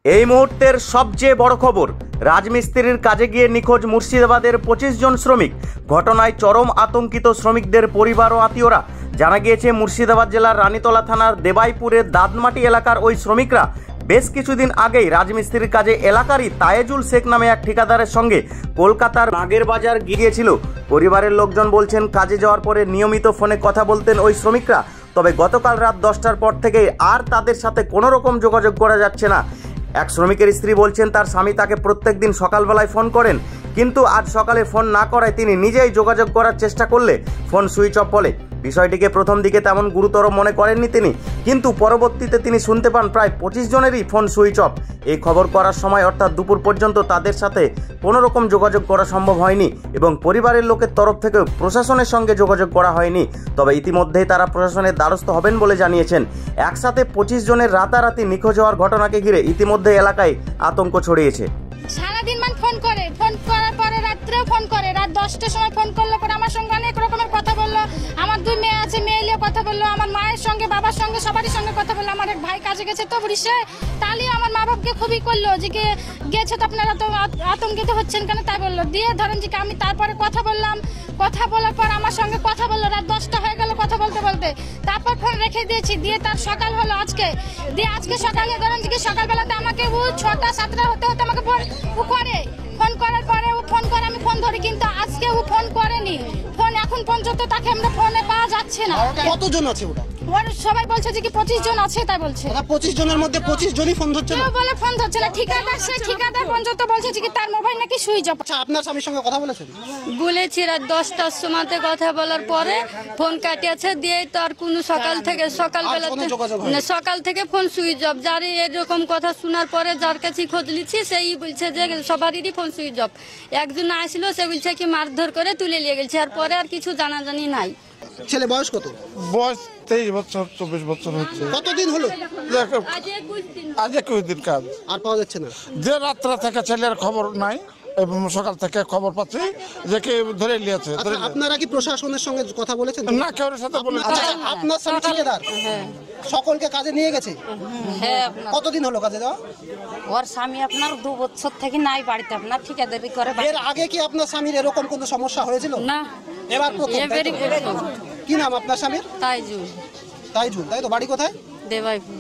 এই মুহূর্তের সবচেয়ে বড় খবর, রাজমিস্ত্রির কাজে গিয়ে নিখোঁজ মুর্শিদাবাদের 25 জন শ্রমিক। ঘটনায় চরম আতঙ্কিত শ্রমিকদের পরিবার ও আত্মীয়রা। জানা গিয়েছে মুর্শিদাবাদ জেলার রানীতলা থানার দেবাইপুরের দাদমাটি এলাকার ওই শ্রমিকরা বেশ কিছুদিন আগেই রাজমিস্ত্রির কাজে এলাকারই তায়েজুল শেখ নামে এক ঠিকাদারের সঙ্গে কলকাতার নাগের বাজার গিয়েছিল। পরিবারের লোকজন বলছেন, কাজে যাওয়ার পরে নিয়মিত ফোনে কথা বলতেন ওই শ্রমিকরা। তবে গতকাল রাত 10টার পর থেকে আর তাদের সাথে কোনো রকম যোগাযোগ করা যাচ্ছে না। এক শ্রমিকের স্ত্রী বলছেন, তার স্বামী তাকে প্রত্যেক দিন সকালবেলায় ফোন করেন, কিন্তু আজ সকালে ফোন না করায় তিনি নিজেই যোগাযোগ করার চেষ্টা করলে ফোন সুইচ অফ বলে। বিষয়টিকে প্রথম দিকে তেমন গুরুতর মনে করেননি তিনি, কিন্তু পরবর্তীতে তিনি শুনতে পান প্রায় 25 জনেরই ফোন সুইচ অফ। এই খবর করার সময় অর্থাৎ দুপুর পর্যন্ত তাদের সাথে কোনো রকম যোগাযোগ করা সম্ভব হয়নি এবং পরিবারের লোকের তরফ থেকে প্রশাসনের সঙ্গে যোগাযোগ করা হয়নি। তবে ইতিমধ্যেই তারা প্রশাসনের দ্বারস্থ হবেন বলে জানিয়েছেন। একসাথে 25 জনের রাতারাতি নিখোঁজ হওয়ার ঘটনাকে ঘিরে ইতিমধ্যে এলাকায় আতঙ্ক ছড়িয়েছে। সারাদিন ফোন করার পরে রাত্রেও ফোন করে, রাত 10টার সময় ফোন করলো, পরে আমার সঙ্গে অনেক রকমের কথা বললো। আমার 2 মেয়ে আছে, মেয়ে নিয়ে কথা বললো, আমার মায়ের সঙ্গে বাবার সঙ্গে সবারই সঙ্গে কথা বললো। আমার এক ভাই কাজে গেছে তো বরিশে, তাহলে আমার মা বাপকে খুবই করলো যে গেছে তো আপনারা তো আতঙ্কিত হচ্ছেন কেন, তাই বললো। দিয়ে ধরেন যে আমি তারপরে কথা বললাম, কথা বলার পর আমার সঙ্গে কথা বললো, রাত 10টা হয়ে গেল কথা বলতে বলতে। তারপর ফোন রেখে দিয়েছি, দিয়ে তার সকাল হলো আজকে। দিয়ে আজকে সকালে ধরেন যে সকালবেলাতে আমাকে ও 6টা 7টা হতে হতে আমাকে ফোন করার পরে ও ফোন করে, আমি ফোন ধরি, কিন্তু আজকে ও ফোন করেনি। ফোন এখন পর্যন্ত তাকে আমরা ফোনে পাওয়া যাচ্ছে না। কতজন আছে ওটা? ওর সবাই বলছে যে 25 জন আছে, তাই বলছে। 25 জনের মধ্যে 25 জনই ফোন ধরছে না। বলে ফোন ধরছে না। ঠিকাদার পর্যন্ত বলছে যে তার মোবাইল নাকি সুইচ অফ। আচ্ছা, আপনার স্বামীর সঙ্গে কথা বলেছেন? বলেছি, রাত 10টার সময়তে কথা বলার পরে ফোন কাটিয়েছে। দিয়ে তো আর কোনো সকাল থেকে ফোন সুইচ অফ। যার এরকম কথা শোনার পরে যার কাছে খোঁজ নিচ্ছি, সেই বলছে যে সবারই ফোন সুইচ অফ। একজন আসলো, সে বলছে কি মারধর করে তুলে নিয়ে গেছে। আর পরে আর কিছু জানাজানি নাই। ছেলে বয়স কত? বয়স 23 বছর 24 বছর হচ্ছে। কতদিন হলো? আজ 21 দিন কাজ। আর পাওয়া যাচ্ছে না। যে রাত্রা থেকে ছেলের খবর নাই এবং সকাল থেকে খবর পাচ্ছি যে কে ধরে নিয়েছে। আপনারা কি প্রশাসনের সঙ্গে কথা বলেছেন? না, কেউ সাথে বলে। আপনার স্বামী ঠিকাদার সকলকে কাজে নিয়ে গেছে? হ্যাঁ। কতদিন হলো কাজে যাওয়া? ওর স্বামী আপনার 2 বছর থেকে নাই বাড়িতে, আপনার ঠিকাদারি করে। এর আগে কি আপনার স্বামীর এরকম কোনো সমস্যা হয়েছিল? না, এবার প্রথম। কি নাম আপনার স্বামীর? তাইজুল। তাই তো বাড়ি কোথায়? দেবাইপুর।